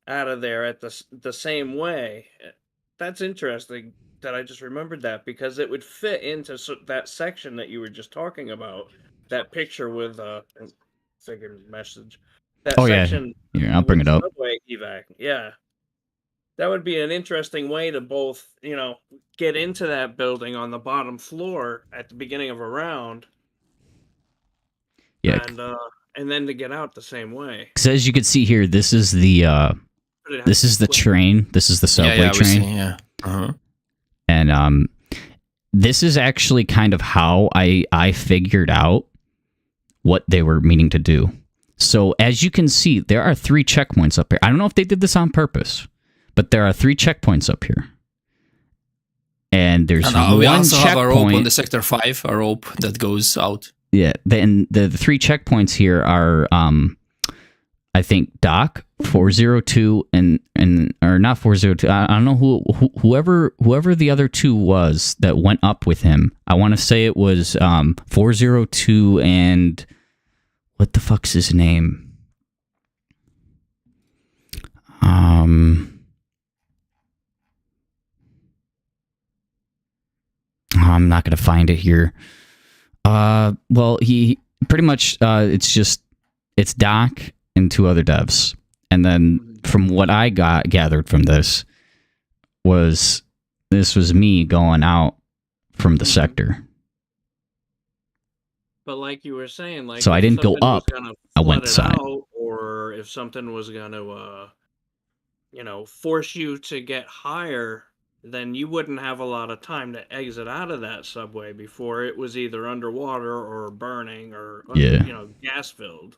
out of there at the same way. That's interesting that I just remembered that, because it would fit into that section that you were just talking about. That picture with figure message. That Oh yeah, section yeah, I'll bring with it up. subway evac. Yeah. That would be an interesting way to both, get into that building on the bottom floor at the beginning of a round. Yeah, And then to get out the same way. because as you can see here, this is the train. This is the subway train. Yeah. Uh-huh. And this is actually kind of how I figured out what they were meaning to do. So as you can see, there are 3 checkpoints up here. I don't know if they did this on purpose, but there are 3 checkpoints up here. And there's we one also have a rope on checkpoint. the Sector 5, a rope that goes out. Yeah, then the 3 checkpoints here are, I think, Doc 402 and or not 402. I don't know whoever the other 2 was that went up with him. I want to say it was 402 and what the fuck's his name? I'm not gonna find it here. Well, he pretty much it's Doc and 2 other devs, and then from what I gathered from this was me going out from the sector. But like you were saying, like, So I if didn't go something was up, gonna I went flood it side. out, or if something was gonna force you to get higher, then you wouldn't have a lot of time to exit out of that subway before it was either underwater or burning or gas filled.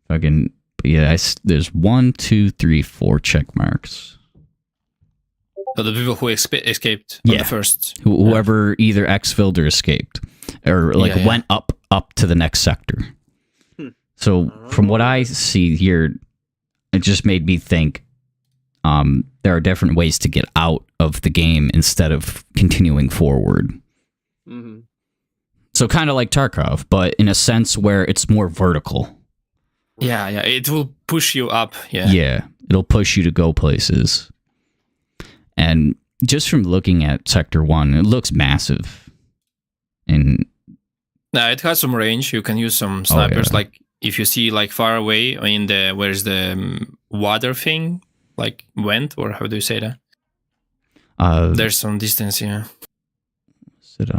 Fucking yeah! There's 1, 2, 3, 4 check marks. So the people who escaped on the first. Whoever either exfilled or escaped, or went up to the next sector. So from what I see here, it just made me think there are different ways to get out of the game instead of continuing forward. Mm-hmm. So kind of like Tarkov, but in a sense where it's more vertical. Yeah, it will push you up. Yeah, it'll push you to go places. And just from looking at Sector 1, it looks massive. And no, it has some range. You can use some snipers. Like if you see like far away in where's the water thing, like went, or how do you say that? There's some distance, yeah. Is it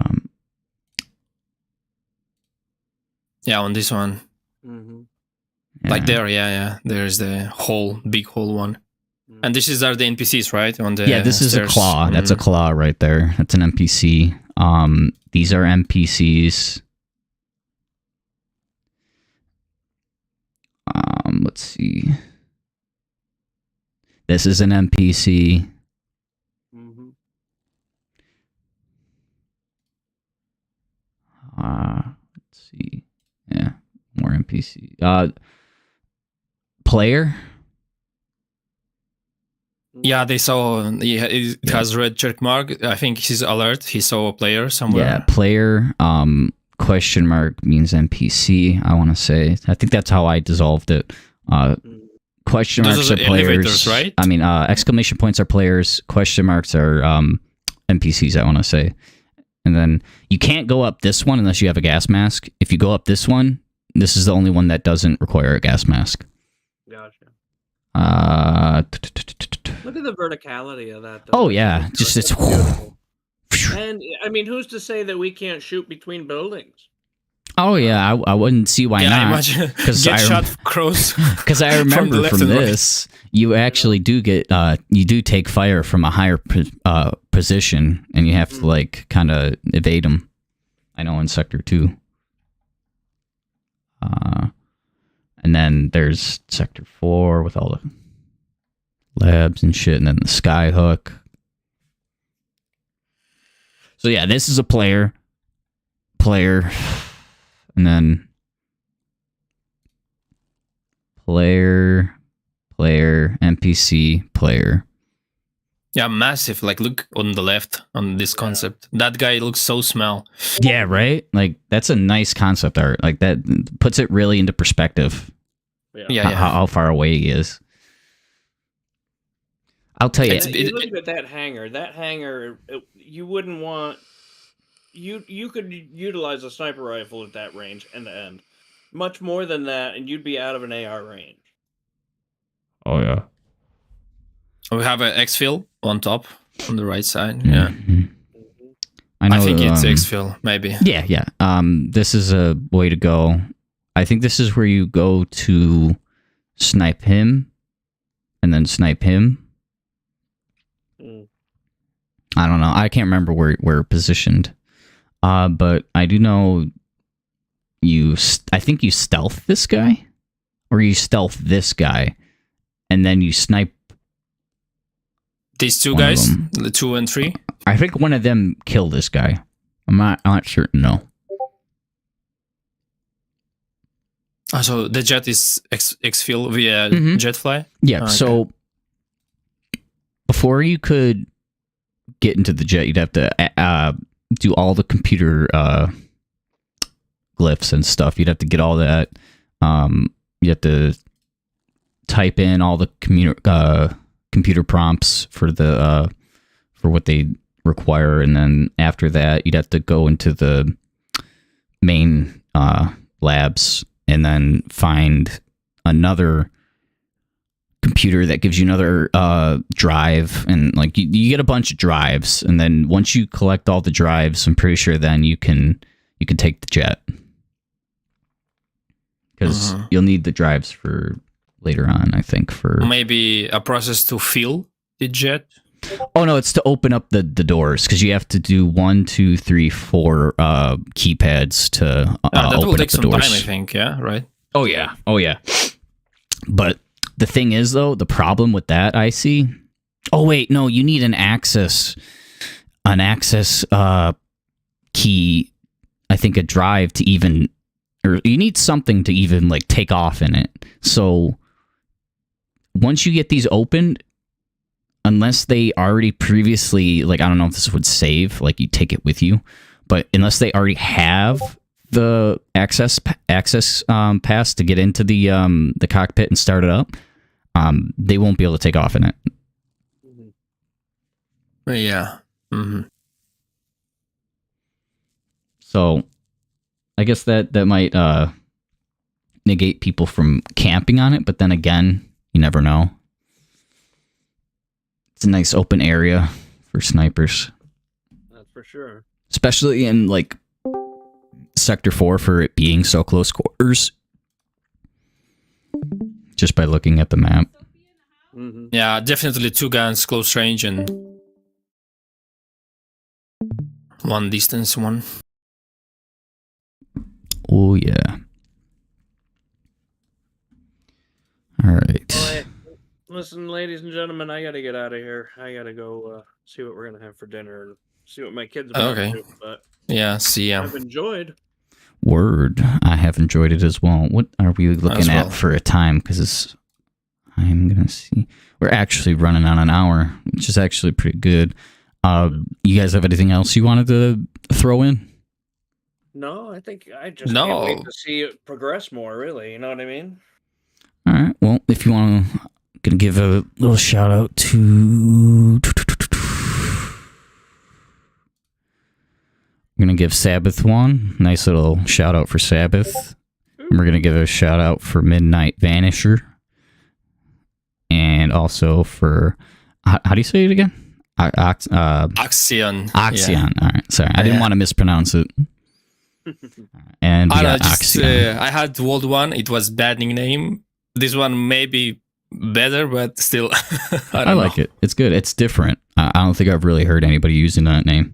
Yeah, on this one. Mm-hmm. Yeah. Like there, yeah. There's the big hole one. And this are the NPCs, right? On the this is stairs. a claw. That's a claw right there. That's an NPC. These are NPCs. Let's see. This is an NPC. Mm-hmm. Let's see. Yeah, more NPC. Player. Yeah, they saw. It has red check mark. I think he's alert. He saw a player somewhere. Yeah, player. Question mark means NPC. I want to say. I think that's how I dissolved it. Question marks are players, right? I mean, exclamation points are players. Question marks are NPCs. I want to say. And then you can't go up this one unless you have a gas mask. If you go up this one, this is the only one that doesn't require a gas mask. Gotcha. Look at the verticality of that, though. Oh yeah, just it's. And I mean, who's to say that we can't shoot between buildings? Oh yeah, I wouldn't see why not. Because I shot crows. Because I remember from this, you actually do get you do take fire from a higher position, and you have to like kind of evade them. I know in Sector 2. And then there's Sector 4 with all the labs and shit, and then the sky hook. So yeah, this is a player, and then player, NPC, player. Yeah, massive. Like, look on the left on this concept. That guy looks so small. Yeah, right? Like, that's a nice concept art. Like, that puts it really into perspective. Yeah. How far away he is. I'll tell you. You look at that hangar. That hangar, you wouldn't want... You could utilize a sniper rifle at that range end to end. Much more than that, and you'd be out of an AR range. Oh, yeah. We have an exfil on top, on the right side. Yeah. I think it's exfil, maybe. Yeah. This is a way to go. I think this is where you go to snipe him, and then snipe him. I don't know. I can't remember where we're positioned. But I do know I think you stealth this guy, or you stealth this guy, and then you snipe these two guys, the 2 and 3. I think one of them killed this guy. I'm not certain. No. So the jet is exfil via jetfly. Yeah. Okay. So before you could get into the jet, you'd have to do all the computer glyphs and stuff. You'd have to get all that. You have to type in all the computer prompts for what they require, and then after that, you'd have to go into the main labs and then find another computer that gives you another drive, and like you get a bunch of drives, and then once you collect all the drives, I'm pretty sure then you can take the jet, because you'll need the drives for later on, I think, for maybe a process to fill the jet. Oh no, it's to open up the doors, because you have to do 1, 2, 3, 4 keypads to that open will up take the some doors. time, I think. Yeah, right. Oh yeah. But the thing is, though, the problem with that I see. Oh wait, no, you need an access key. I think a drive to even, or you need something to even like take off in it. So once you get these opened, unless they already previously, like, I don't know if this would save, like you take it with you, but unless they already have the access pass to get into the cockpit and start it up, they won't be able to take off in it. Yeah. So I guess that might negate people from camping on it, but then again, you never know. It's a nice open area for snipers. That's for sure. Especially in like Sector 4 for it being so close quarters. Just by looking at the map. Yeah, definitely 2 guns, close range, and 1 distance one. Oh yeah. All right. Listen, ladies and gentlemen, I gotta get out of here. I gotta go see what we're gonna have for dinner and see what my kids are Okay. to. But Yeah, see ya. I've enjoyed. Word. I have enjoyed it as well. What are we looking at for a time? Because I'm going to see. We're actually running on an hour, which is actually pretty good. You guys have anything else you wanted to throw in? No, I think I just can't wait to see it progress more, really. You know what I mean? All right. Well, if you want to, gonna give a little shout out to. I'm going to give Sabbath one. Nice little shout out for Sabbath. And we're going to give a shout out for Midnight Vanisher. And also for, how do you say it again? Axion. Axion. Yeah. All right. Sorry. I didn't want to mispronounce it. And we got Axion. I had World 1. It was bad nickname. This one may be better, but still. I like it. It's good. It's different. I don't think I've really heard anybody using that name.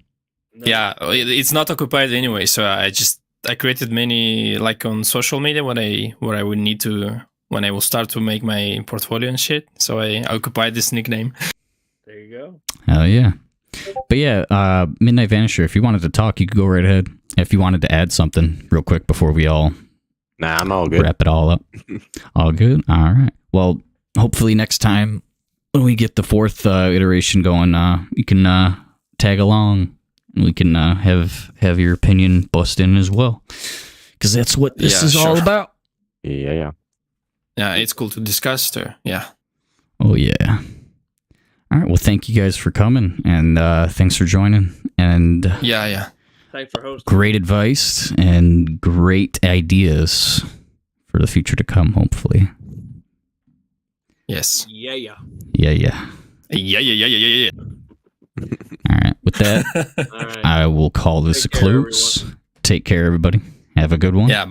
Yeah, it's not occupied anyway, so I created many, like, on social media where I would need to, when I will start to make my portfolio and shit, so I occupied this nickname. There you go. Hell yeah. But yeah, Midnight Vanisher, if you wanted to talk, you could go right ahead. If you wanted to add something real quick before we all I'm all good. Wrap it all up. All good? All right. Well, hopefully next time when we get the fourth iteration going, you can tag along. We can have your opinion bust in as well, because that's what this is all about. Yeah. Yeah, it's cool to discuss there. Yeah. Oh yeah. All right. Well, thank you guys for coming, and thanks for joining. And Yeah. Thanks for hosting. great advice and great ideas for the future to come. Hopefully. Yes. Yeah. Yeah. Yeah. All right. With that, All right. I will call this Take a care, close. Take care, everybody. Have a good one. Yeah. Bye.